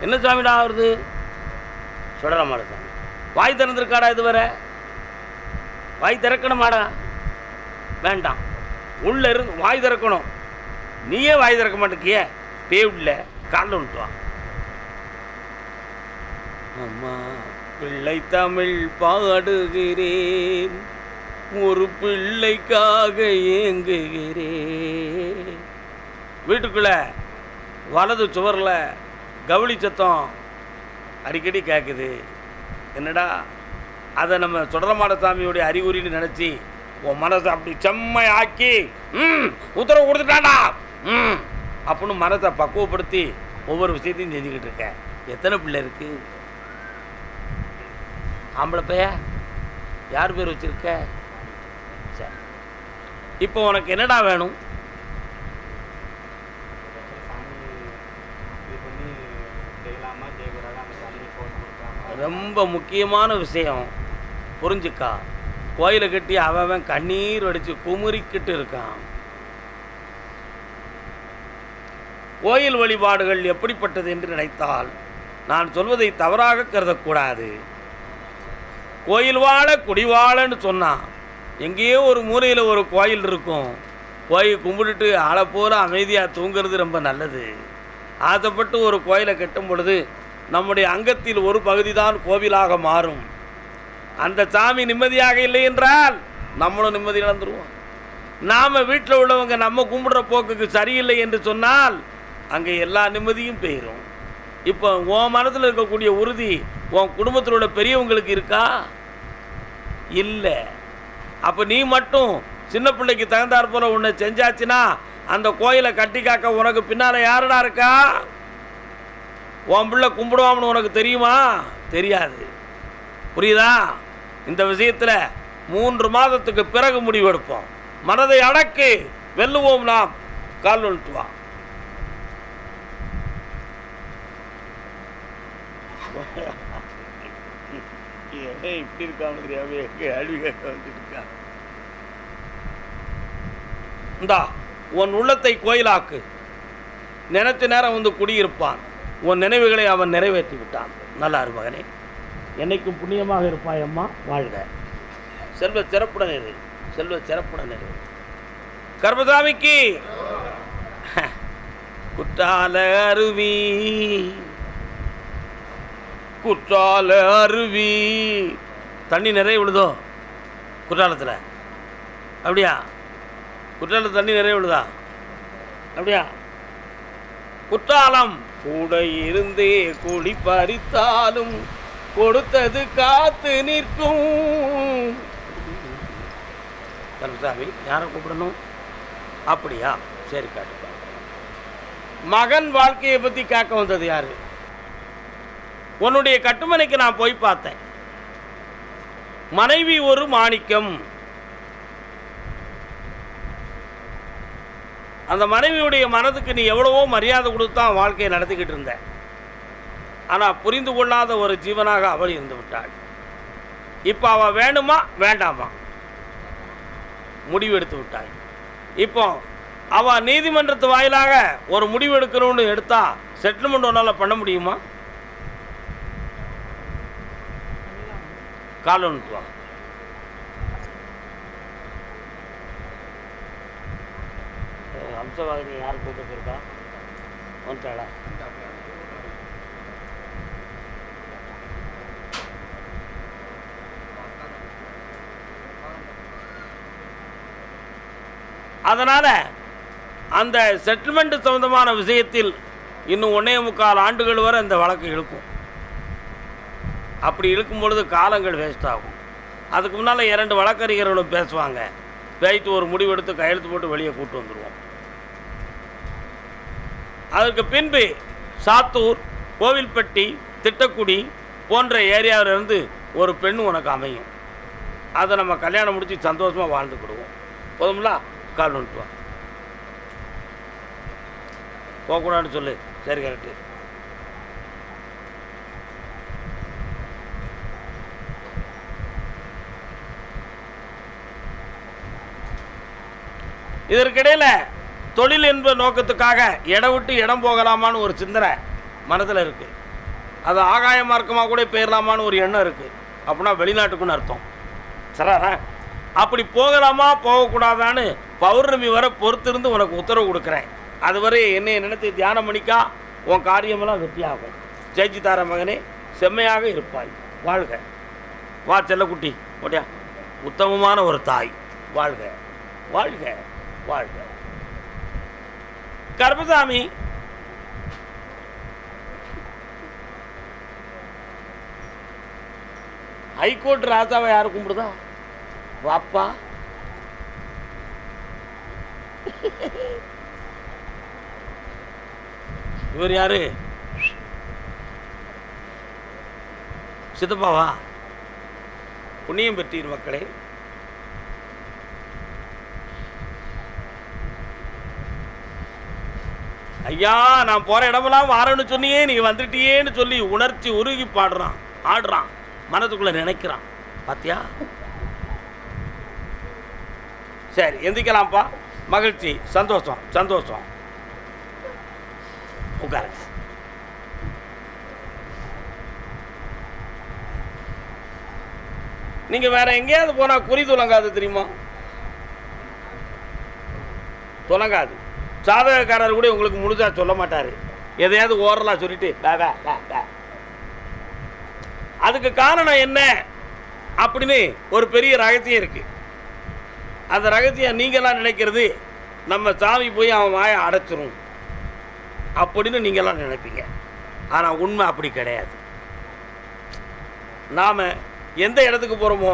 என்ன சாமிடா ஆகுறது? சுடரமாட சாமி வாய் திறந்துருக்காடா? இதுவரை வாய் திறக்கணுமாடா? வேண்டாம், உள்ள இருந்து வாய் திறக்கணும். நீயே வாய் திறக்க மாட்டேங்கிய பேவுல காலில் விட்டுவா. அம்மா பிள்ளை தமிழ் பாடுகிறேன், ஒரு பிள்ளைக்காக ஏங்குகிறேன். வீட்டுக்குள்ள வலது சுவரில் கவுளி சத்தம் அடிக்கடி கேட்குது. என்னடா, அதை நம்ம சுடரமாட சாமியோடைய அறிகுறின்னு நினச்சி உன் மனசை அப்படி செம்மை ஆக்கி உத்தரவு கொடுத்துட்டாண்டா அப்படின்னு மனசை பக்குவப்படுத்தி ஒவ்வொரு விஷயத்தையும் செஞ்சுக்கிட்டு இருக்கேன். எத்தனை பிள்ளை இருக்கு? ஆம்பளை பைய யார் பேர் வச்சுருக்க? சரி, இப்போ உனக்கு என்னடா வேணும்? ரொம்ப முக்கியமான விஷயம் புரிஞ்சுக்கா. கோயிலை கட்டி அவன் கண்ணீர் அடித்து குமுறிக்கிட்டு இருக்கான். கோயில் வழிபாடுகள் எப்படிப்பட்டது என்று நினைத்தால் நான் சொல்வதை தவறாக கருதக்கூடாது. கோயில் வாழ குடிவாழன்னு சொன்னான். எங்கேயோ ஒரு மூலையில் ஒரு கோயில் இருக்கும். கோயில் கும்பிட்டுட்டு ஆளை போல அமைதியாக தூங்கிறது ரொம்ப நல்லது. ஆசைப்பட்டு ஒரு கோயிலை கட்டும் பொழுது நம்முடைய அங்கத்தில் ஒரு பகுதி தான் கோவிலாக மாறும். அந்த சாமி நிம்மதியாக இல்லை என்றால் நம்மளும் நிம்மதி இழந்துருவோம். நாம் வீட்டில் உள்ளவங்க நம்ம கும்பிடுற போக்குக்கு சரியில்லை என்று சொன்னால் அங்கே எல்லா நிம்மதியும் போயிடும். இப்போ உன் மனசில் இருக்கக்கூடிய உறுதி உன் குடும்பத்தில் உள்ள பெரியவங்களுக்கு இருக்கா? இல்லை. அப்போ நீ மட்டும் சின்ன பிள்ளைக்கு தகுந்தாற் போல உன்னை செஞ்சாச்சுன்னா அந்த கோயிலை கட்டி காக்க உனக்கு பின்னால் யாருடா இருக்கா? உன் பிள்ளை கும்பிடுவான்னு உனக்கு தெரியுமா? தெரியாது. புரியுதா? இந்த விஷயத்தில் 3 மாதத்துக்கு பிறகு முடிவெடுப்போம். மனதை அடக்கு, வெல்லுவோம் நாம். கால் விழுத்து வா. இப்படி இருக்காம தெரியாம கேள்வி கேட்க வந்துருக்கா. இந்தா உன் உள்ளத்தை கோயிலாக்கு. நினைச்ச நேரம் வந்து குடியிருப்பான். உன் நினைவுகளை அவன் நிறைவேற்றி விட்டான். நல்லா இரு மகனே, என்னைக்கும் புண்ணியமாக இருப்பாய் அம்மா. வாழ்க. செல்வ சிறப்புடன் இரு, செல்வ சிறப்புடன் இரு. கர்மசாமிக்கு குற்றால அருவி, குற்றால அருவி. தண்ணி நிறைய விழுதோ குற்றாலத்தில்? அப்படியா? குற்றாலத்தில் தண்ணி நிறைய விழுதா? அப்படியா? குற்றாலம் கூட இருந்தே கூடி பறித்தாலும் கொடுத்தது காத்து நிற்கும். கருசாமி யாரை கூப்பிடணும்? அப்படியா? சரி, காட்டு. மகன் வாழ்க்கையை பற்றி கேட்க வந்தது யாரு? உன்னுடைய கட்டுமனைக்கு நான் போய் பார்த்தேன். மனைவி ஒரு மாணிக்கம். அந்த மனைவியுடைய மனதுக்கு நீ எவ்வளவோ மரியாதை கொடுத்தான் வாழ்க்கையை நடத்திக்கிட்டு இருந்த. ஆனால் புரிந்து கொள்ளாத ஒரு ஜீவனாக அவள் இருந்து விட்டாள். இப்போ அவள் வேணுமா வேண்டாமா முடிவு எடுத்து விட்டாள். இப்போ அவள் நீதிமன்றத்து வாயிலாக ஒரு முடிவு எடுக்கணும்னு எடுத்தா செட்டில்மெண்ட் ஒன்றால் பண்ண முடியுமா? கால் ஒன்றுவா. அம்சவாதினி யார் கூப்பிட்டு இருக்கா? வந்துட்டாளா? அதனால் அந்த செட்டில்மெண்ட் சம்பந்தமான விஷயத்தில் இன்னும் 1.25 ஆண்டுகள் வரை அந்த வழக்கு இழுக்கும். அப்படி இழுக்கும் பொழுது காலங்கள் வேஸ்ட் ஆகும். அதுக்கு முன்னால் 2 வழக்கறிஞர்களும் பேசுவாங்க. பேசிட்டு ஒரு முடிவெடுத்து கையெழுத்து போட்டு வெளியே கூட்டு வந்துடுவோம். அதற்கு பின்பு சாத்தூர், கோவில்பட்டி, திட்டக்குடி போன்ற ஏரியாவிலிருந்து ஒரு பெண் உனக்கு அமையும். அதை நம்ம கல்யாணம் முடித்து சந்தோஷமாக வாழ்ந்துக்கிடுவோம். போதும்ல? கால் வந்துட்டு வா. போகக்கூடாதுன்னு சொல்லு. சரி, கரெக்டு. இதற்கிடையில் தொழில் என்ப நோக்கத்துக்காக இடம் விட்டு இடம் போகலாமான்னு ஒரு சிந்தனை மனதில் இருக்குது. அது ஆகாய மார்க்கமாக கூட போயிடலாமான்னு ஒரு எண்ணம் இருக்குது. அப்படின்னா வெளிநாட்டுக்குன்னு அர்த்தம். சரா அப்படி போகலாமா போகக்கூடாதான்னு பௌர்ணமி வரை பொறுத்திருந்து உனக்கு உத்தரவு கொடுக்குறேன். அதுவரை என்னை நினைத்து தியானம் பண்ணிக்கா, உன் காரியமெல்லாம் வெற்றியாகும். ஜெயிச்சு தார மகனே, செம்மையாக இருப்பாய், வாழ்க. வா செல்லக்குட்டி, ஓட்டியா, உத்தமமான ஒரு தாய், வாழ்க வாழ்க வாழ்க. கருப்பசாமி ஹைகோர்ட் ராஜாவை யாரு கும்பிடுதா? வாப்பா. இவர் யாரு? சித்தப்பாவா? புண்ணியம் பெற்றீர் மக்களே. ஐயா, நான் போற இடமெல்லாம் வாரன்னு சொன்னியே, நீ வந்துட்டியேன்னு சொல்லி உணர்ச்சி உருகி பாடுறான், ஆடுறான், மனதுக்குள்ள நினைக்கிறான். பாத்தியா? சரி, எந்திக்கலாம்ப்பா. மகிழ்ச்சி, சந்தோஷம் சந்தோஷம். உட்கார. நீங்க வேற எங்கேயாவது போனா குறி துலங்காது தெரியுமா? துலங்காது. சாதகக்காரர் கூட உங்களுக்கு முழுதா சொல்ல மாட்டாரு. எதையாவது ஓரலாம் சொல்லிட்டு அதுக்கு காரணம் என்ன அப்படின்னு ஒரு பெரிய ரகசியம் இருக்கு. அந்த ரகசியம் நீங்களாம் நினைக்கிறது நம்ம சாமி போய் அவன் வாயை அடைச்சிரும் அப்படின்னு நீங்களாம் நினைப்பீங்க. ஆனால் உண்மை அப்படி கிடையாது. நாம் எந்த இடத்துக்கு போகிறோமோ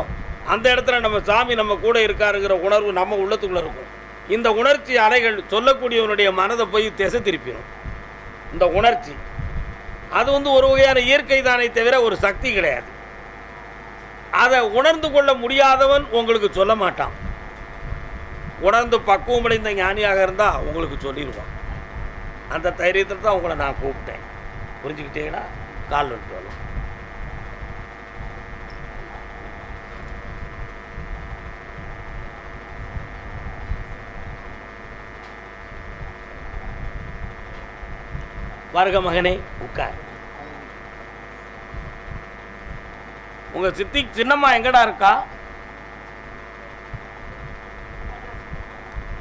அந்த இடத்துல நம்ம சாமி நம்ம கூட இருக்காருங்கிற உணர்வு நம்ம உள்ளத்துக்குள்ளே இருக்கும். இந்த உணர்ச்சி அலைகள் சொல்லக்கூடியவனுடைய மனதை போய் திசை திருப்பிடும். இந்த உணர்ச்சி அது ஒரு வகையான இயற்கை தானே தவிர ஒரு சக்தி கிடையாது. அதை உணர்ந்து கொள்ள முடியாதவன் உங்களுக்கு சொல்ல மாட்டான். உணர்ந்து பக்குவமடைந்த ஞானியாக இருந்தால் உங்களுக்கு சொல்லிடுவான். அந்த தைரியத்தில் தான் உங்களை நான் கூப்பிட்டேன். புரிஞ்சுக்கிட்டீங்கன்னா கால் விட்டு வரலாம். வருக மகனே, உட்கார். உங்க சித்தி சின்னம்மா எங்கடா இருக்கா?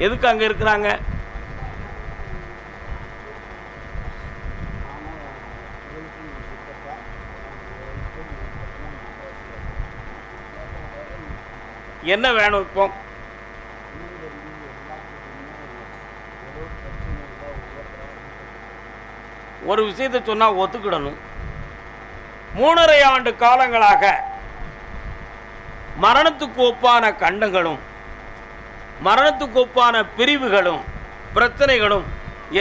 எதுக்கு அங்க இருக்கிறாங்க? என்ன வேணும் இப்போ? ஒரு விஷயத்தை சொன்னா ஒத்துக்கிடணும். 3.5 ஆண்டு காலங்களாக மரணத்துக்கு ஒப்பான கண்டங்களும் மரணத்துக்கு ஒப்பான பிரிவுகளும் பிரச்சனைகளும்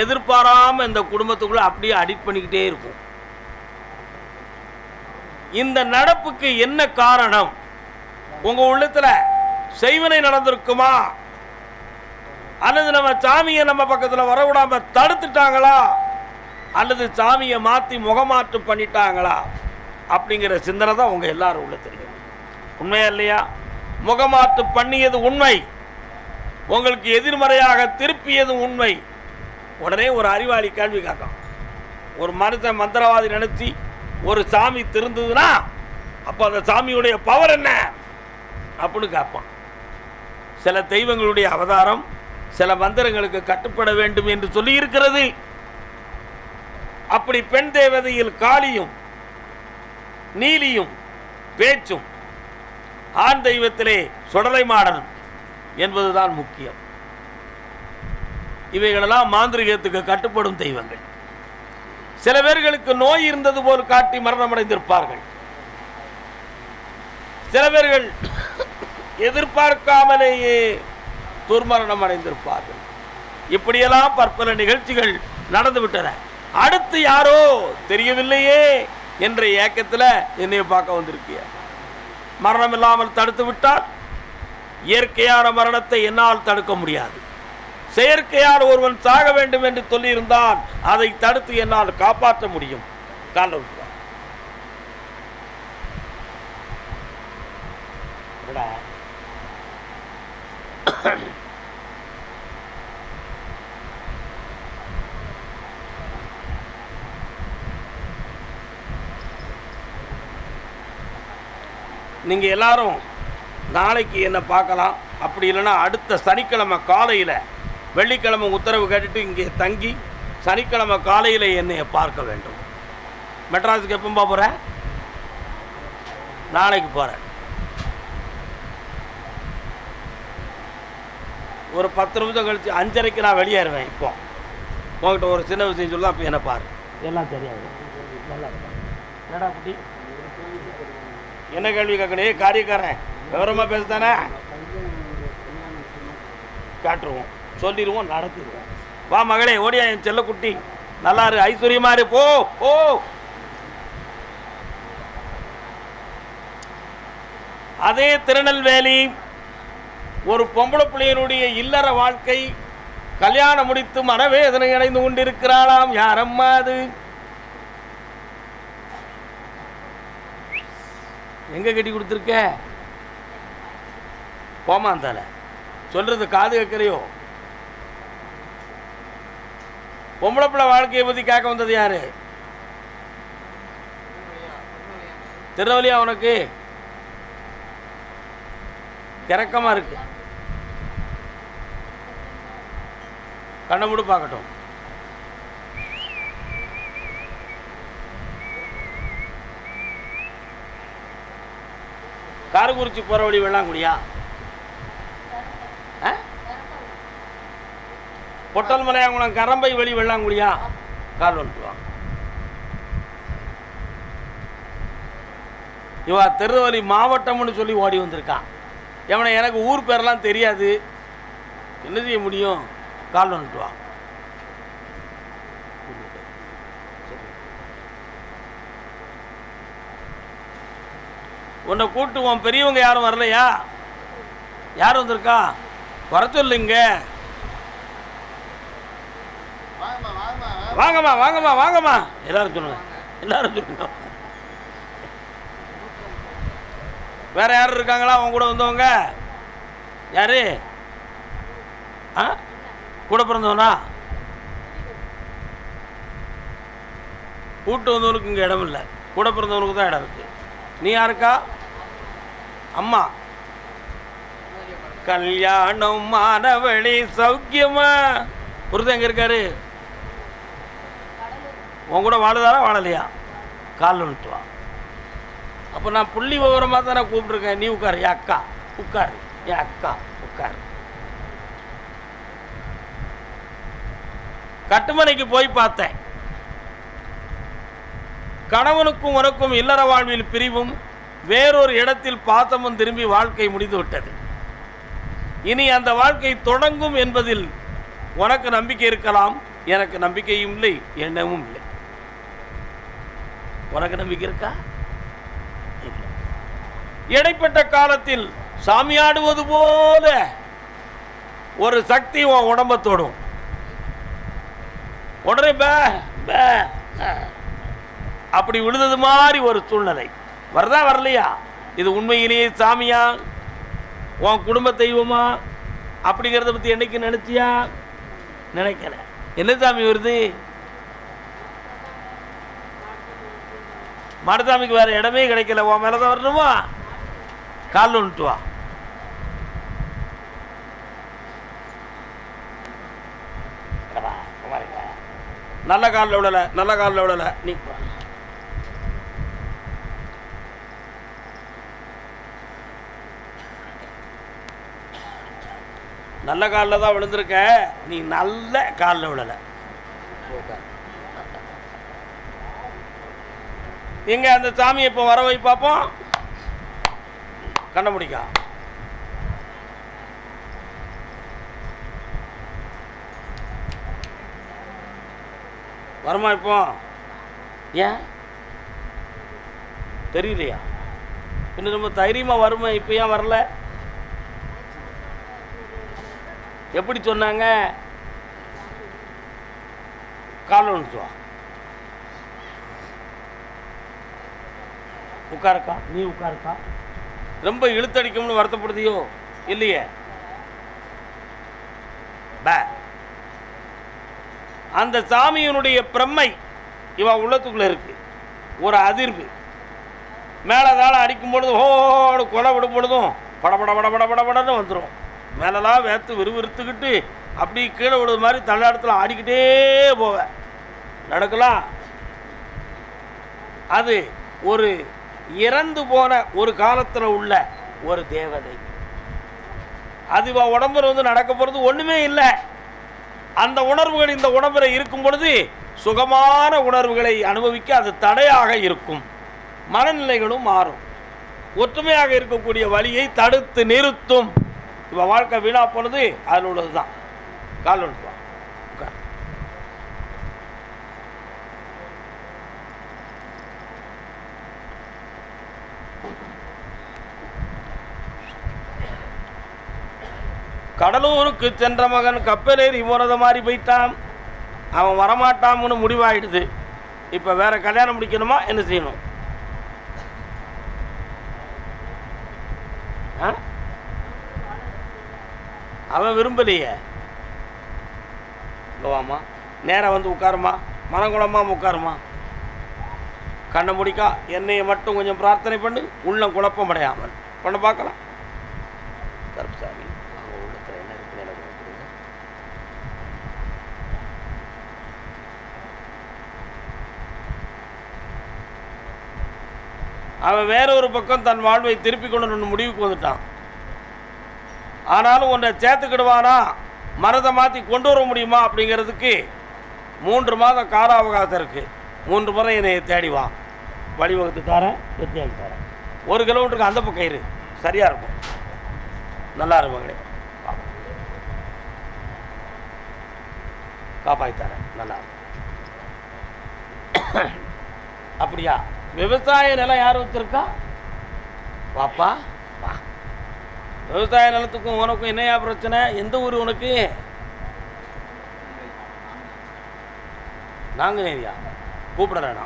எதிர்பாராம இந்த குடும்பத்துக்குள்ள அப்படியே அடிட் பண்ணிக்கிட்டே இருக்கும். இந்த நடப்புக்கு என்ன காரணம்? உங்க உள்ளத்துல செய்வனை நடந்திருக்குமா, அல்லது நம்ம சாமியை நம்ம பக்கத்துல வரவிடாம தடுத்துட்டாங்களா, அல்லது சாமியை மாற்றி முகமாற்று பண்ணிட்டாங்களா அப்படிங்கிற சிந்தனை தான் உங்கள் எல்லாரும் உள்ள தெரியும். உண்மையா இல்லையா? முகமாற்று பண்ணியது உண்மை, உங்களுக்கு எதிர்மறையாக திருப்பியது உண்மை. உடனே ஒரு அறிவாளி கேள்வி கேட்கும். ஒரு மனுஷன் மந்திரவாதி நினைச்சி ஒரு சாமி திருந்ததுன்னா அப்போ அந்த சாமியுடைய பவர் என்ன அப்படின்னு கேட்பான். சில தெய்வங்களுடைய அவதாரம் சில மந்திரங்களுக்கு கட்டுப்பட வேண்டும் என்று சொல்லி இருக்கிறது. அப்படி பெண் தேவதையில் காளியும் நீலியும் பேச்சும், ஆண் தெய்வத்திலே சுடலை மாடன் என்பதுதான் முக்கியம். இவைகளெல்லாம் மாந்திரிகத்துக்கு கட்டுப்படும் தெய்வங்கள். சில பேர்களுக்கு நோய் இருந்தது போல் காட்டி மரணமடைந்திருப்பார்கள். சில பேர்கள் எதிர்பார்க்காமலேயே துர்மரணம் அடைந்திருப்பார்கள். இப்படியெல்லாம் பற்பல நிகழ்ச்சிகள் நடந்துவிட்டன. அடுத்து யாரோ தெரியவில்லையே என்ற ஏக்கத்தில் என்னை பார்க்க வந்திருக்கிய. மரணம் இல்லாமல் தடுத்து விட்டால் இயற்கையான மரணத்தை என்னால் தடுக்க முடியாது. செயற்கையால் ஒருவன் சாக வேண்டும் என்று சொல்லியிருந்தால் அதை தடுத்து என்னால் காப்பாற்ற முடியும். கால நீங்கள் எல்லாரும் நாளைக்கு என்ன பார்க்கலாம். அப்படி இல்லைன்னா அடுத்த சனிக்கிழமை காலையில், வெள்ளிக்கிழமை உத்தரவு கேட்டுட்டு இங்கே தங்கி சனிக்கிழமை காலையில் என்னையை பார்க்க வேண்டும். மெட்ராஸுக்கு எப்போ போகிறேன்? நாளைக்கு போகிறேன். ஒரு 10 நிமிஷம் கழித்து 5:30க்கு நான் வெளியேறுவேன். இப்போ உங்கள்கிட்ட ஒரு சின்ன விஷயம் சொல்லலாம். அப்போ என்ன பாரு, எல்லாம் தெரியாது. நல்லா என்னடா குட்டி, என்ன கேள்வி கேட்கணும்? காரியக்காரன் விவரமாக பேசுதானே, காட்டுருவோம், சொல்லிடுவோம், நடத்திடுவோம். வா மகளே, ஓடியா என் செல்ல குட்டி, நல்லா இரு, ஐஸ்வர்யமா இரு, போ போ. அதே திருநெல்வேலி ஒரு பொம்பளை பிள்ளையனுடைய இல்லற வாழ்க்கை, கல்யாணம் முடித்து மனவேதனை அடைந்து கொண்டிருக்கிறாளாம். யாரம்மா அது? எங்க கட்டி கொடுத்துருக்க? போமாந்தால சொல்றது காது கேட்கறையோ? பொம்பளை பிள்ளை வாழ்க்கையை பத்தி கேட்க வந்தது யாரு? திருநெல்வேலியா? உனக்கு கிறக்கமா இருக்கு, கண்ணை மூடு பார்க்கட்டும். காரக்குறிச்சி போகிற வழி வெள்ளாங்குடியா? பொட்டல் மலையாங்குளம் கரம்பை வழி வெள்ளாங்குடியா? கால் வந்துட்டுவான். இவா திருநெல்வேலி மாவட்டம்னு சொல்லி ஓடி வந்திருக்கான். எவனை எனக்கு ஊர் பேரெல்லாம் தெரியாது, என்ன செய்ய முடியும்? கால் வந்துட்டுவான். உன்னை கூட்டுவோம். பெரியவங்க யாரும் வரலையா? யார் வந்திருக்கா? வர சொல்லுங்க. வாங்கம்மா வாங்கம்மா வாங்கம்மா, எல்லாரும் சொல்லுங்க, எல்லாரும் சொல்லுங்க. வேற யாரும் இருக்காங்களா அவங்க கூட வந்தவங்க? யாரு? கூட பிறந்தவனா? கூட்டு வந்தவனுக்கு இங்கே இடம் இல்லை, கூட பிறந்தவனுக்கு தான் இடம் இருக்கு. நீ யாருக்கா? அம்மா. கல்யாணம் மானவழி சௌக்கியமா? ஒருத்தன் எங்க இருக்காரு? உன் கூட வாழுதாரா வாழலையா? கால் வந்துட்டு வா. அப்போ நான் புள்ளி விவரமாக தான் நான் கூப்பிட்டுருக்கேன். நீ உட்காரு, என் அக்கா உட்காரு, என் அக்கா உட்காரு. கட்டுமனைக்கு போய் பார்த்தேன். கணவனுக்கும் உனக்கும் இல்லற வாழ்வில் பிரிவும், வேறொரு இடத்தில் பாசமும் திரும்பி வாழ்க்கை முடிந்து விட்டது. இனி அந்த வாழ்க்கை தொடங்கும் என்பதில் உனக்கு நம்பிக்கை இருக்கலாம், எனக்கு நம்பிக்கையும் இல்லை, எண்ணமும் இல்லை. உனக்கு நம்பிக்கை இருக்கா? இடைப்பட்ட காலத்தில் சாமியாடுவது போல ஒரு சக்தி உன் உடம்ப தொடும். உடனே அப்படி விழுந்தது மாதிரி ஒரு சூழ்நிலை வரதா வரலையா? இது உண்மையிலேயே சாமியா, உன் குடும்ப தெய்வமா அப்படிங்கிறத பத்தி என்னைக்கு நினைச்சியா? நினைக்கல. என்ன சாமி வருது? மாடசாமிக்கு வேற இடமே கிடைக்கல, உன் மேலதான் வரணுமா? கால் வந்துட்டு வா. நல்ல காலில் விடல, நல்ல காலில் விடல. நீ நல்ல காலில் தான் விழுந்திருக்க, நீ நல்ல காலில் விடல. எங்க அந்த சாமியை இப்போ வர வை பார்ப்போம். கண்ண முடிக்கா. வருமா இப்போ? ஏன் தெரியலையா? இன்னும் ரொம்ப தைரியமா வருமா? இப்போ ஏன் வரல? எப்படி சொன்னாங்க? கால் வந்துட்டு வா. உட்காருக்கா, நீ உட்காருக்கா. ரொம்ப இழுத்தடிக்கும்னு வருத்தப்படுதியோ? இல்லையே. அந்த சாமியினுடைய பிரம்மை இவ உள்ளத்துக்குள்ள இருக்கு, ஒரு அதிர்வு. மேலே தாளை அடிக்கும் பொழுதும் ஹோடு கொலை விடும் பொழுதும் படபட படபட படபடன்னு வந்துடும். மேலெல்லாம் வேர்த்து விறுவிறுத்துக்கிட்டு அப்படி கீழே விடுறது மாதிரி தள்ளாடத்தில் ஆடிக்கிட்டே போவேன். நடக்கலாம். அது ஒரு இறந்து போன ஒரு காலத்தில் உள்ள ஒரு தேவதை. அது உடம்புல வந்து நடக்க போகிறது ஒன்றுமே இல்லை. அந்த உணர்வுகள் இந்த உடம்பில் இருக்கும் பொழுது சுகமான உணர்வுகளை அனுபவிக்க அது தடையாக இருக்கும். மனநிலைகளும் மாறும். ஒற்றுமையாக இருக்கக்கூடிய வழியை தடுத்து நிறுத்தும். இப்போ வாழ்க்கை வீணா போனது அதில் உள்ளது தான். கால் ஒன்று கடலூருக்கு சென்ற மகன் கப்பலேறி போனது மாதிரி போயிட்டான். அவன் வரமாட்டான்னு முடிவாயிடுது. இப்போ வேற கல்யாணம் முடிக்கணுமா என்ன செய்யணும்? அவன் விரும்பலையே. வாமா நேராக வந்து உட்காருமா, மனங்குளமாக உட்காருமா, கண்ணை முடிக்கா, என்னையை மட்டும் கொஞ்சம் பிரார்த்தனை பண்ணு, உள்ளம் குழப்பம் அடையாமல் பண்ண பார்க்கலாம். கருப்புசாமி அவன் உள்ளத்தில் என்ன இருக்குன்னு எனக்கு புரியுது. அவன் வேற ஒரு பக்கம் தன் வாழ்வை திருப்பி கொண்டு முடிவுக்கு வந்துட்டான். ஆனாலும் ஒன்றை சேர்த்துக்கிடுவானா, மனதை மாற்றி கொண்டு வர முடியுமா அப்படிங்கிறதுக்கு 3 மாதம் கால அவகாசம் இருக்குது. 3 முறை என்னை தேடிவா, வழிவகுத்து தரேன், வெற்றியாகி தரேன். 1 கிலோமீட்டருக்கு அந்த பக்கம் இரு, சரியாக இருக்கும், நல்லா இருப்பாங்களே, காப்பாற்றி தரேன், நல்லா இருக்கும். அப்படியா? விவசாய நிலம் யார் வச்சிருக்கா? வாப்பா வா. விவசாய நிலத்துக்கும் உனக்கும் என்னையா பிரச்சனை? எந்த ஊர் உனக்கு? நாங்குநேரியா? கூப்பிடுறேண்ணா.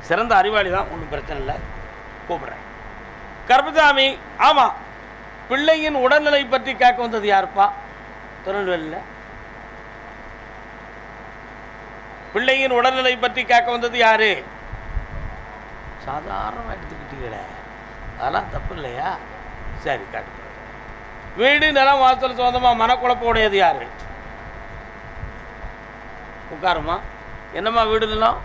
சிறந்த அறிவாளி தான், ஒன்றும் பிரச்சனை இல்லை, கூப்பிடுறேன். கருப்பசாமி, ஆமாம், பிள்ளையின் உடல்நிலை பற்றி கேட்க வந்தது யாருப்பா? திருநெல்வேலியில் பிள்ளையின் உடல்நிலை பற்றி கேட்க வந்தது யாரு? சாதாரணமாக எடுத்துக்கிட்டீங்களே, அதெல்லாம் தப்பு இல்லையா? சரி, காட்டு. வீடு நிலம் வாசல் சொந்தமாக மனக்குழப்பம் உடையது யாரு? உட்காருமா. என்னம்மா வீடு நிலம்?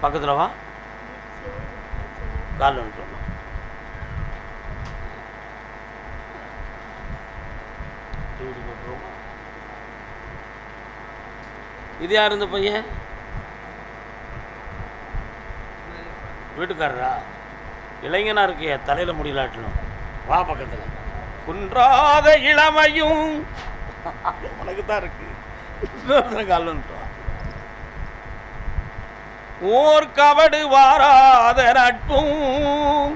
பக்கத்தில் வா, கால் ஒன்று. இது யார் இந்த பையன்? வீட்டுக்காரரா? இளைஞனா இருக்கிய, தலையில் முடியலாட்டணும். வா பக்கத்தில். குன்றாத இளமையும் உனக்கு தான் இருக்கு. கால் வந்துட்டு ஓர் கபடு வாராத நட்பும்.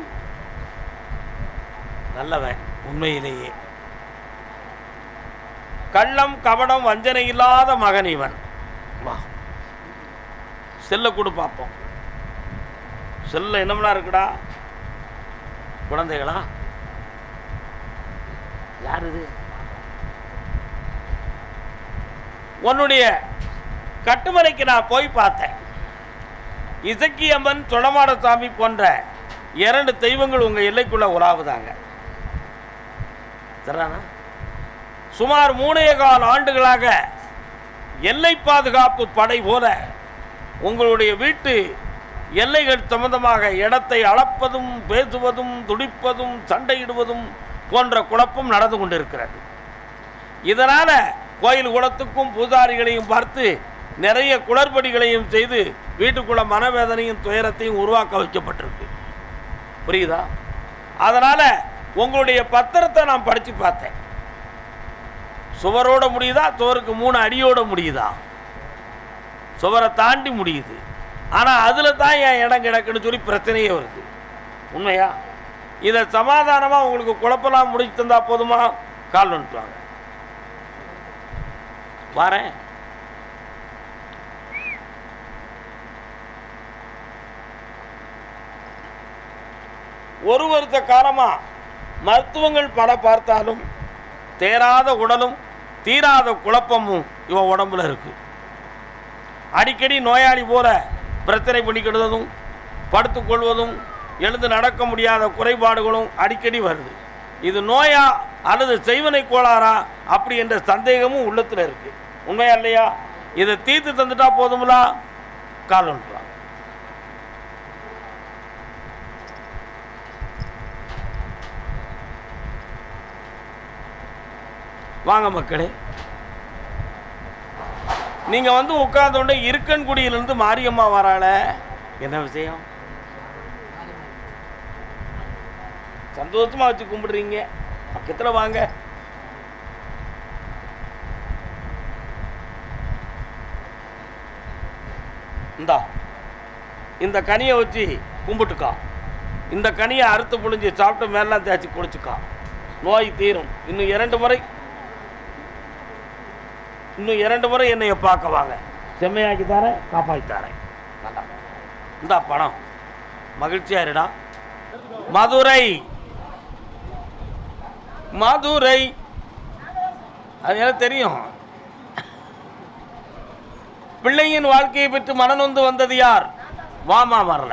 நல்லவன் உண்மையிலேயே. கள்ளம் கபடம் வஞ்சனை இல்லாத மகன் இவன். வா, செல்ல கொடு பார்ப்போம். செல்ல என்னமெல்லாம் இருக்குடா? குழந்தைகளா? யார் இது? உன்னுடைய கட்டுமனைக்கு நான் போய் பார்த்தேன். இசக்கியம்மன், சொடமாடசாமி போன்ற 2 தெய்வங்கள் உங்கள் எல்லைக்குள்ள உலாவுதாங்க. சரிதானா? சுமார் 3.25 ஆண்டுகளாக எல்லை பாதுகாப்பு படை போல உங்களுடைய வீட்டு எல்லைகள் சம்பந்தமாக இடத்தை அளப்பதும், பேசுவதும், துடிப்பதும், சண்டையிடுவதும் போன்ற குழப்பம் நடந்து கொண்டிருக்கிறது. இதனால் கோயில் குளத்துக்கும் பூஜாரிகளையும் பார்த்து நிறைய குளறுபடிகளையும் செய்து வீட்டுக்குள்ள மனவேதனையும் துயரத்தையும் உருவாக்க வைக்கப்பட்டிருக்கு. புரியுதா? அதனால் உங்களுடைய பத்திரத்தை நான் படித்து பார்த்தேன். சுவரோட முடியுதா? சுவருக்கு 3 அடியோட முடியுதா? சுவரை தாண்டி முடியுது. ஆனால் அதில் தான் என் இடம் கிடக்குன்னு சொல்லி பிரச்சனையே வருது. உண்மையா? இதை சமாதானமாக உங்களுக்கு குழப்பலாம் முடிச்சு தந்தா போதுமா? கால் வந்துட்டுவாங்க. வரேன். ஒரு வருஷ காலமாக மருத்துவங்கள் பல பார்த்தாலும் தேராத உடலும் தீராத குழப்பமும் இவன் உடம்புல இருக்கு. அடிக்கடி நோயாளி போல பிரச்சனை பண்ணிக்கிடுவதும், படுத்துக்கொள்வதும், எழுந்து நடக்க முடியாத குறைபாடுகளும் அடிக்கடி வருது. இது நோயா அல்லது செய்வனை கோளாறா அப்படி என்ற சந்தேகமும் உள்ளத்தில் இருக்கு. உண்மையா இல்லையா? இதை தீர்த்து தந்துட்டா போதுங்களா? கால் ஒன்றாம். வாங்க மக்களே, நீங்க வந்து உட்கார்ந்தோட இருக்கன்குடியிலிருந்து மாரியம்மா வராள, என்ன விஷயம்? சந்தோஷமா வச்சு கும்பிடுறீங்க. பக்கத்தில் வாங்க. இந்தா இந்த கனியை வச்சு கும்பிட்டுக்கா. இந்த கனியை அறுத்து புழிஞ்சு சாப்பிட்டு மேலாம் தேய்ச்சி குளிச்சுக்கா. நோய் தீரும். இன்னும் 2 முறை என்னைய பார்க்க வாங்க. செம்மையாக்கி தரேன், காப்பாற்றி தரேன். இந்தா பணம். மகிழ்ச்சியா இருடா. மதுரை மதுரை அது எனக்கு தெரியும். பிள்ளையின் வாழ்க்கையை பெற்று மனநொந்து வந்தது யார்? வாமா வரல.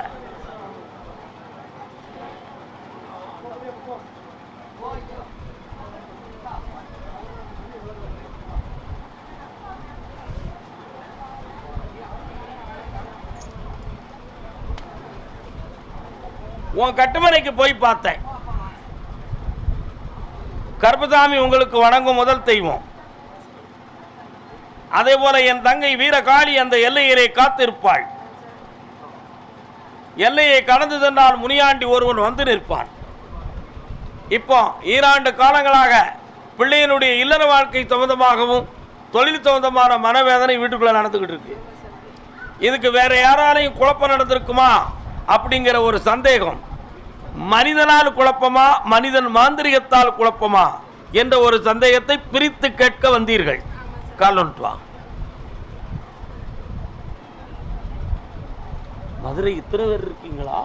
உன் கட்டுமனைக்கு போய் பார்த்தேன். கருப்பசாமி உங்களுக்கு வணங்கும் முதல் தெய்வம். அதே போல என் தங்கை வீரகாளி அந்த எல்லையரை காத்திருப்பாள். எல்லையை கடந்து சென்றால் முனியாண்டி ஒருவன் வந்து நிற்பான். இப்போ 2 ஆண்டு காலங்களாக பிள்ளையினுடைய இல்லற வாழ்க்கை சம்பந்தமாகவும் தொழில் சம்பந்தமான மனவேதனை வீட்டுக்குள்ள நடந்துகிட்டு இருக்கு. இதுக்கு வேற யாராலையும் குழப்பம் நடந்திருக்குமா அப்படிங்கிற ஒரு சந்தேகம். மனிதனால் குழப்பமா, மனிதன் மாந்திரிகத்தால் குழப்பமா என்ற ஒரு சந்தேகத்தை பிரித்து கேட்க வந்தீர்கள். காலொன்றுவா. மதுரை இத்தனை பேர் இருக்கீங்களா?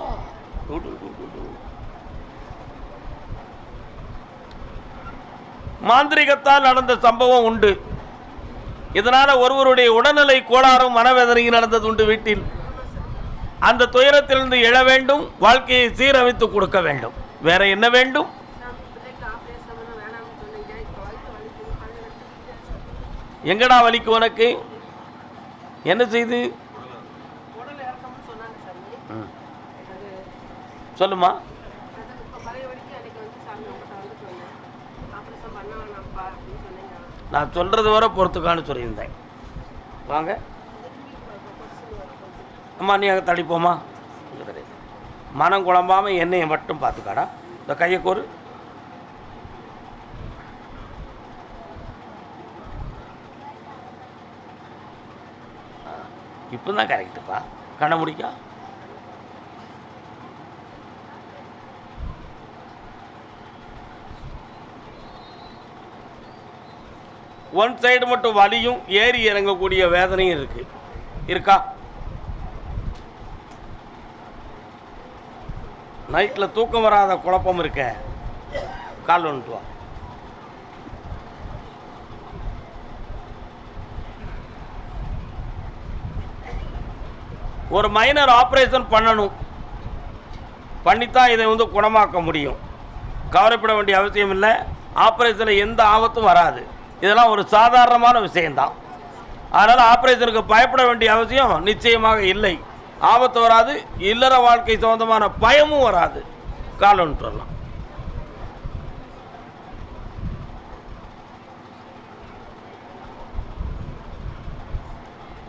மாந்திரிகத்தால் நடந்த சம்பவம் உண்டு. இதனால ஒருவருடைய உடல்நிலை கோளாறும் மனவேதனையும் நடந்தது உண்டு வீட்டில். அந்த துயரத்திலிருந்து எழ வேண்டும், வாழ்க்கையை சீரமைத்து கொடுக்க வேண்டும். வேற என்ன வேண்டும்? எங்கடா வலிக்கு உனக்கு? என்ன செய்து சொல்லுமா? நான் சொல்றது வர பொறுத்துக்கான்னு சொல்லியிருந்தேன். வாங்க அம்மா, நீ அங்கே தடிப்போமா? மனம் குழம்பாமல் என்னையை மட்டும் பார்த்துக்காடா. இந்த கையை கோரு. இப்போ தான் கரெக்டுப்பா. கண்ணை முடிக்கா. ஒன் சைடு மட்டும் வலியும் ஏறி இறங்கக்கூடிய வேதனையும் இருக்கா? நைட்டில் தூக்கம் வராத குழப்பம் இருக்க. கால் ஒன்றுவா. ஒரு மைனர் ஆப்ரேஷன் பண்ணணும். பண்ணித்தான் இதை வந்து குணமாக்க முடியும். கவலைப்பட வேண்டிய அவசியம் இல்லை. ஆப்ரேஷனில் எந்த ஆபத்தும் வராது. இதெல்லாம் ஒரு சாதாரணமான விஷயம்தான். அதனால் ஆப்ரேஷனுக்கு பயப்பட வேண்டிய அவசியம் நிச்சயமாக இல்லை. ஆபத்து வராது. இல்லற வாழ்க்கை சம்பந்தமான பயமும் வராது. கால் ஒன்று வரலாம்.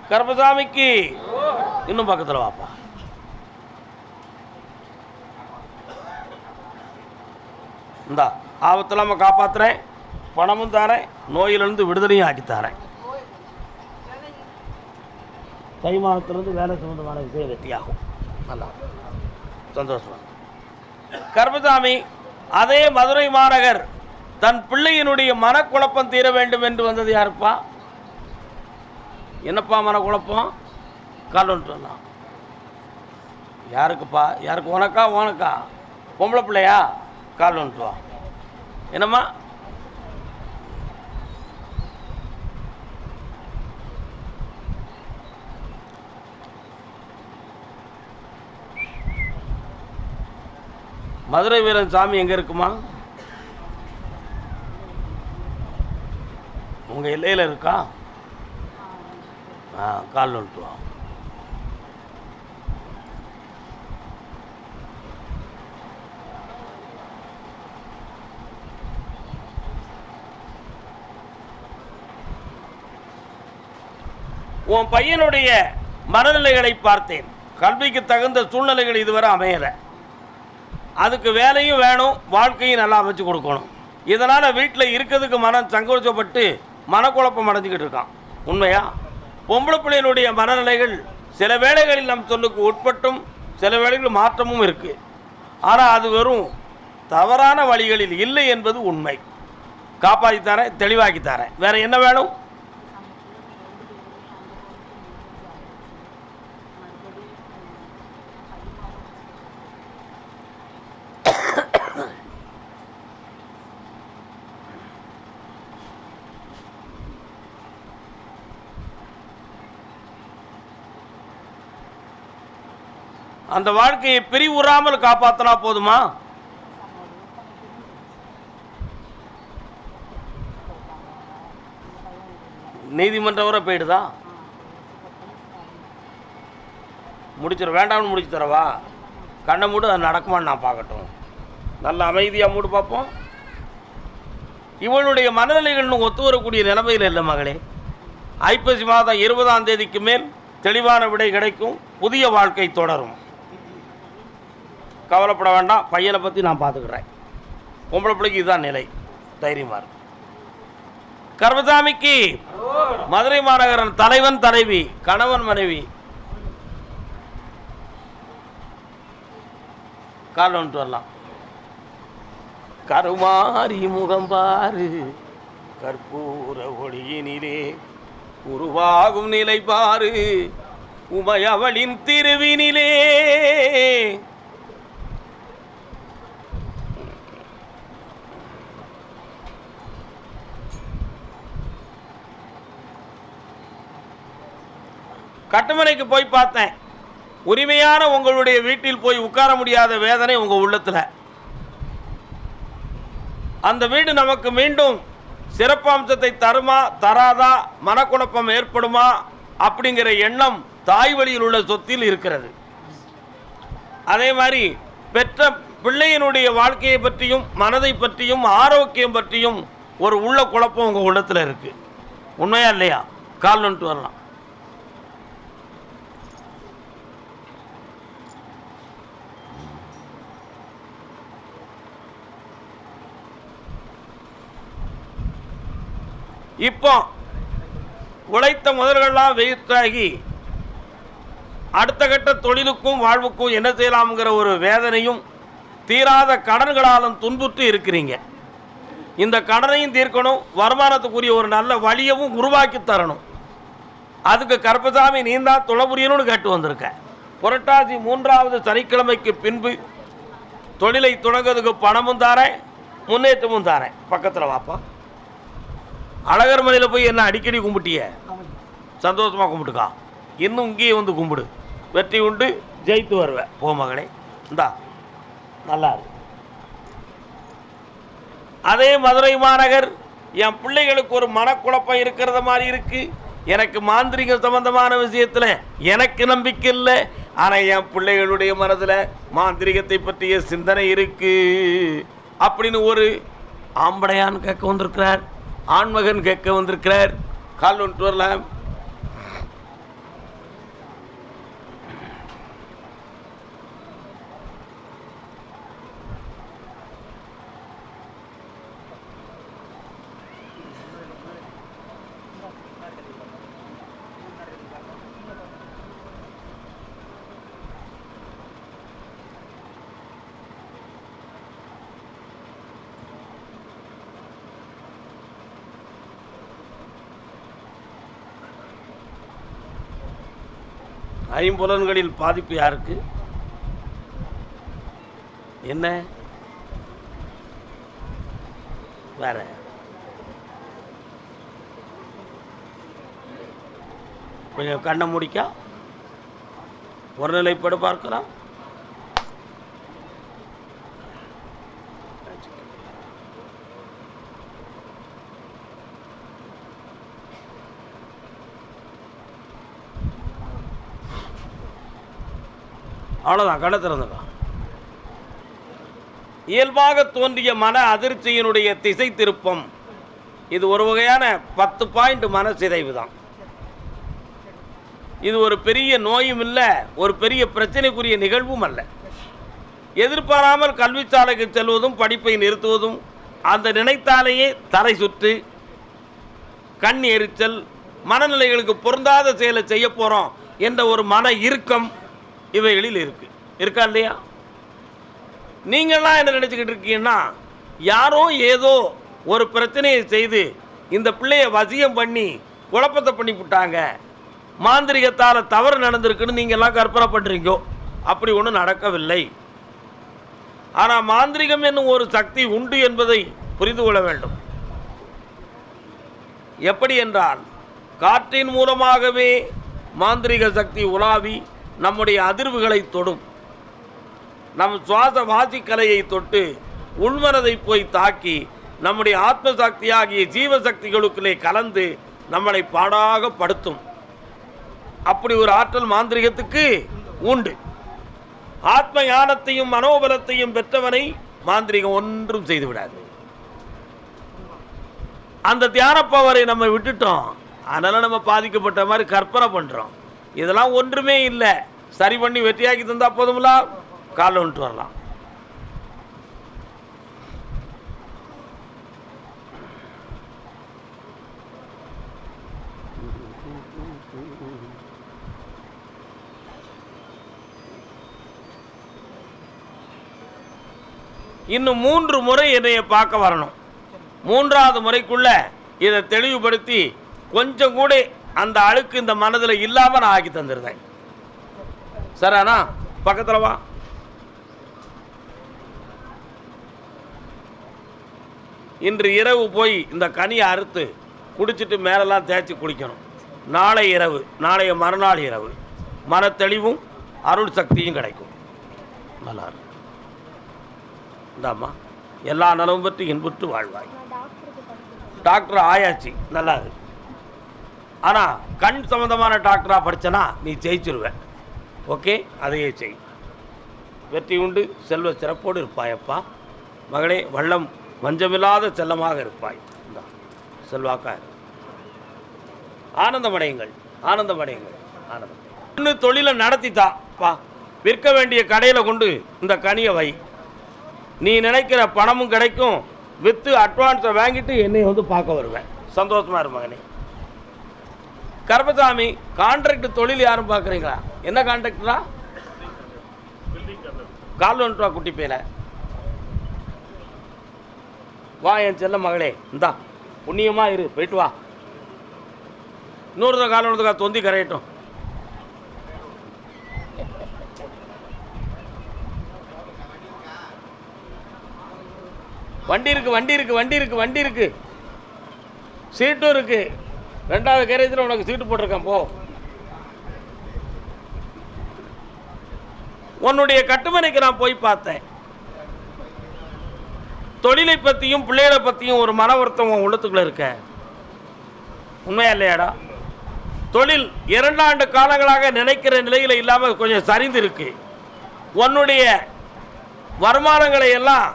கருப்பசாமிக்கு இன்னும் பக்கத்தில் வாப்பா. இந்தா ஆபத்து இல்லாமல் காப்பாற்றுறேன், பணமும் தரேன், நோயிலிருந்து விடுதலையும் ஆக்கித்தாரேன். தைமானத்திலிருந்து வேலை சம்பந்தமான விஷயம் வெற்றியாகும். நல்லா சந்தோஷம். கருப்பசாமி அதே மதுரை மாநகர் தன் பிள்ளையினுடைய மனக்குழப்பம் தீர வேண்டும் என்று வந்தது யாருப்பா? என்னப்பா மனக்குழப்பம்? கால் ஒன்று சொல்லலாம். யாருக்குப்பா? யாருக்கு? உனக்கா? பொம்பளை பிள்ளையா? கால் ஒன்று வா. என்னம்மா? மதுரை வீரன் சாமி எங்கே இருக்குமா? உங்கள் எல்லையில் இருக்கா? கால் வந்துட்டு வா. உன் பையனுடைய மனநிலைகளை பார்த்தேன். கல்விக்கு தகுந்த சூழ்நிலைகள் இதுவரை அமையலை. அதுக்கு வேலையும் வேணும், வாழ்க்கையும் நல்லா அமைச்சு கொடுக்கணும். இதனால் வீட்டில் இருக்கிறதுக்கு மனம் சங்கோச்சப்பட்டு மனக்குழப்பம் அடைஞ்சிக்கிட்டு இருக்கான். உண்மையா? பொம்பளை பிள்ளையினுடைய மனநிலைகள் சில வேளைகளில் நம் சொல்லுக்கு உட்பட்டும் சில வேளைகளில் மாற்றமும் இருக்குது. ஆனால் அது வெறும் தவறான வழிகளில் இல்லை என்பது உண்மை. காப்பாற்றித்தரேன், தெளிவாக்கித்தரேன். வேறு என்ன வேணும்? அந்த வாழ்க்கையை பிரிவுறாமல் காப்பாற்றினா போதுமா? நீதிமன்றம் வரை போயிடுதா? முடிச்சிட வேண்டாம்னு முடிச்சு தரவா? கண்ணை மூடு, அது நடக்குமான்னு நான் பார்க்கட்டும். நல்ல அமைதியாக மூடு பார்ப்போம். இவளுடைய மனநிலைகள் ஒத்து வரக்கூடிய நிலைமையில் இல்லை மகளே. ஐப்பசி மாதம் 20ஆம் தேதிக்கு மேல் தெளிவான விடை கிடைக்கும். புதிய வாழ்க்கை தொடரும். கவலைப்பட வேண்டாம். பையனை பற்றி நான் பார்த்துக்கிறேன். பொம்பளை பிள்ளைக்கு இதுதான் நிலை. தைரியமாக இருக்கும். கர்மசாமிக்கு மதுரை மாநகரன் தலைவன் தலைவி கணவன் மனைவி கால் வந்துட்டு வரலாம். கருமாரி முகம்பாறு கற்பூர ஒளியினிலே உருவாகும் நிலை பாரு உமையவளின் திருவினிலே. கட்டுமனைக்கு போய் பார்த்தேன். உரிமையான உங்களுடைய வீட்டில் போய் உட்கார முடியாத வேதனை உங்கள் உள்ளத்தில். அந்த வீடு நமக்கு மீண்டும் சிறப்பம்சத்தை தருமா தராதா, மனக்குழப்பம் ஏற்படுமா அப்படிங்கிற எண்ணம் தாய் வழியில் உள்ள சொத்தில் இருக்கிறது. அதே மாதிரி பெற்ற பிள்ளையினுடைய வாழ்க்கையை பற்றியும் மனதை பற்றியும் ஆரோக்கியம் பற்றியும் ஒரு உள்ள குழப்பம் உங்கள் உள்ளத்தில் இருக்குது. உண்மையா இல்லையா? கால் வந்துட்டு வரலாம். இப்போ உழைத்த முதல்கள்லாம் வேஸ்டாகி அடுத்த கட்ட தொழிலுக்கும் வாழ்வுக்கும் என்ன செய்யலாம்ங்கிற ஒரு வேதனையும் தீராத கடன்களாலும் துன்புற்று இருக்கிறீங்க. இந்த கடனையும் தீர்க்கணும், வருமானத்துக்குரிய ஒரு நல்ல வழியவும் உருவாக்கி தரணும். அதுக்கு கருப்பசாமி நீந்தான் துணை புரியணும்னு கேட்டு வந்திருக்கேன். புரட்டாசி 3வது சனிக்கிழமைக்கு பின்பு தொழிலை தொடங்கிறதுக்கு பணமும் தாரேன், முன்னேற்றமும் தாரேன். பக்கத்தில் வாப்பா. அழகர் மலையில் போய் என்ன அடிக்கடி கும்பிட்டிய? சந்தோஷமாக கும்பிட்டுக்கா. இன்னும் இங்கேயே வந்து கும்பிடு. வெற்றி உண்டு, ஜெயித்து வருவேன். போ மகனே, இந்தா நல்லா இருக்கு. அதே மதுரை மாநகர் என் பிள்ளைகளுக்கு ஒரு மனக்குழப்பம் இருக்கிறத மாதிரி இருக்கு. எனக்கு மாந்திரிக சம்பந்தமான விஷயத்தில் எனக்கு நம்பிக்கை இல்லை. ஆனால் என் பிள்ளைகளுடைய மனதில் மாந்திரிகத்தை பற்றிய சிந்தனை இருக்கு அப்படின்னு ஒரு ஆம்படையான்னு கேட்க வந்திருக்கிறார். ஆண்மகன் கேட்க வந்திருக்கிறார். கால் வந்துட்டு வரலாம். ஐம்புலன்களில் பாதிப்பு யாருக்கு? என்ன வேற? கொஞ்சம் கண்ணை முடிக்கா ஒரு நிலைப்படு பார்க்கலாம். அவ்வளோதான், கண்ணை திறந்துக்கோ. இயல்பாக தோன்றிய மன அதிர்ச்சியினுடைய திசை திருப்பம், இது ஒரு வகையான 10 பாயிண்ட் மன சிதைவு தான். இது ஒரு பெரிய நோயும் இல்லை, ஒரு பெரிய பிரச்சனைக்குரிய நிகழ்வும் அல்ல. எதிர்பாராமல் கல்விச்சாலைக்கு செல்வதும் படிப்பை நிறுத்துவதும், அந்த நினைத்தாலேயே தலை சுற்று, கண் எரிச்சல், மனநிலைகளுக்கு பொருந்தாத செயலை செய்ய போகிறோம் என்ற ஒரு மன இறுக்கம் இவைகளில் இருக்கா இல்லையா? நீங்கள்லாம் என்ன நினச்சிக்கிட்டு இருக்கீங்கன்னா, யாரோ ஏதோ ஒரு பிரச்சனையை செய்து இந்த பிள்ளையை வசியம் பண்ணி குழப்பத்தை பண்ணி விட்டாங்க, மாந்திரிகத்தால் தவறு நடந்திருக்குன்னு நீங்கள்லாம் கற்பனை பண்ணுறீங்கோ. அப்படி ஒன்றும் நடக்கவில்லை. ஆனால் மாந்திரிகம் என்னும் ஒரு சக்தி உண்டு என்பதை புரிந்து கொள்ள வேண்டும். எப்படி என்றால், காற்றின் மூலமாகவே மாந்திரிக சக்தி உலாவி நம்முடைய அதிர்வுகளை தொடும். நம் சுவாச வாசிக்கலையை தொட்டு உள்மனதை போய் தாக்கி நம்முடைய ஆத்ம சக்தியாகிய ஜீவசக்திகளுக்குள்ளே கலந்து நம்மளை பாடாக படுத்தும். அப்படி ஒரு ஆற்றல் மாந்திரிகத்துக்கு உண்டு. ஆத்ம ஞானத்தையும் மனோபலத்தையும் பெற்றவனை மாந்திரிகம் ஒன்றும் செய்து விடாது. அந்த தியான பவரை நம்ம விட்டுட்டோம். அதனால் நம்ம பாதிக்கப்பட்ட மாதிரி கற்பனை பண்ணுறோம். இதெல்லாம் ஒன்றுமே இல்லை. சரி பண்ணி வெற்றியாக்கி தந்தால் போதுங்களா, காலில் வந்துட்டு வரலாம். இன்னும் 3 முறை என்னைய பார்க்க வரணும். 3வது முறைக்குள்ள இதை தெளிவுபடுத்தி கொஞ்சம் கூட அந்த அழுக்கு இந்த மனதில் இல்லாமல் நான் ஆக்கி தந்துருந்தேன். சரிண்ணா, பக்கத்தில் வா. இன்று இரவு போய் இந்த கனியை அறுத்து குடிச்சிட்டு மேலெல்லாம் தேய்ச்சி குளிக்கணும். நாளை இரவு, நாளைய மறுநாள் இரவு மன தெளிவும் அருள் சக்தியும் கிடைக்கும். நல்லா இருக்கும். இந்தாம்மா, எல்லா நலவும் பற்றி இன்புற்று வாழ்வாய். டாக்டர் ஆயாச்சு, நல்லா இருக்கு. ஆனால் கண் சம்மந்தமான டாக்டராக படித்தனா நீ ஜெயிச்சிருவேன். ஓகே, அதையே செய். வெற்றி உண்டு, செல்வ சிறப்போடு இருப்பாயப்பா. மகளே, வள்ளம் வஞ்சமில்லாத செல்லமாக இருப்பாய். செல்வாக்கா ஆனந்தமடையுங்கள், ஆனந்தமடையுங்கள், ஆனந்தம். இன்னும் தொழிலை நடத்தித்தாப்பா. விற்க வேண்டிய கடையில் கொண்டு இந்த கனியை வை. நீ நினைக்கிற பணமும் கிடைக்கும். விற்று அட்வான்ஸை வாங்கிட்டு என்னை வந்து பார்க்க வருவேன். சந்தோஷமாக இரு மகனே. கருப்பசாமி, கான்ட்ராக்ட் தொழில் யாரும் பார்க்குறீங்களா? என்ன கான்ட்ராக்டரா? கால் வந்துட்டு வா குட்டி பேல. வா என் செல்ல மகளே, இந்தா புண்ணியமாக இரு, போயிட்டு வா. இன்னொரு கால் ஒன்றுக்கா தொந்தி கரையட்டும். வண்டி இருக்கு, வண்டி இருக்கு, வண்டி இருக்கு, வண்டி இருக்கு, சீட்டும் இருக்கு. 2வது கேரேஜில் உனக்கு சீட்டு போட்டிருக்கேன். போ. உன்னுடைய கட்டுமனைக்கு நான் போய் பார்த்தேன். தொழிலை பற்றியும் பிள்ளைகளை பற்றியும் ஒரு மன வருத்தம் உன் உள்ளத்துக்குள்ள இருக்க. உண்மையா இல்லையாடா? தொழில் 2 ஆண்டு காலங்களாக நினைக்கிற நிலையில் இல்லாமல் கொஞ்சம் சரிந்து இருக்கு. உன்னுடைய வருமானங்களை எல்லாம்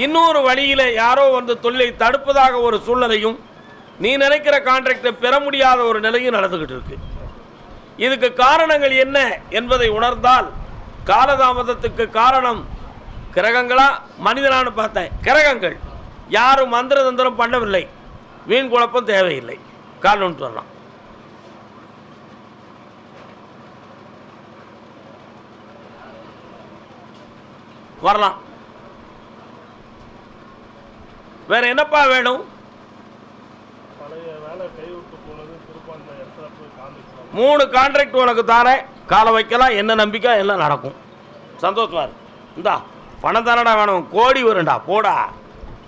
இன்னொரு வழியில் யாரோ வந்து தொழிலை தடுப்பதாக ஒரு சூழ்நிலையும், நீ நினைக்கிற கான்ட்ராக்டை பெற முடியாத ஒரு நிலையும் நடந்துக்கிட்டு இருக்கு. இதுக்கு காரணங்கள் என்ன என்பதை உணர்ந்தால், காலதாமதத்துக்கு காரணம் கிரகங்களா மனிதனானு பார்த்தேன். கிரகங்கள். யாரும் மந்திர தந்திரம் பண்ணவில்லை. வீண் குழப்பம் தேவையில்லை. கால் ஒன்று வரலாம். வரலாம். வேற என்னப்பா வேணும்? 3 கான்ட்ராக்ட் உனக்கு தாரேன். காலை வைக்கலாம். என்ன நம்பிக்கை எல்லாம் நடக்கும். சந்தோஷமா இருக்கு. இந்தா பணம் தானடா வேணும். கோடி வரும்டா, போடா.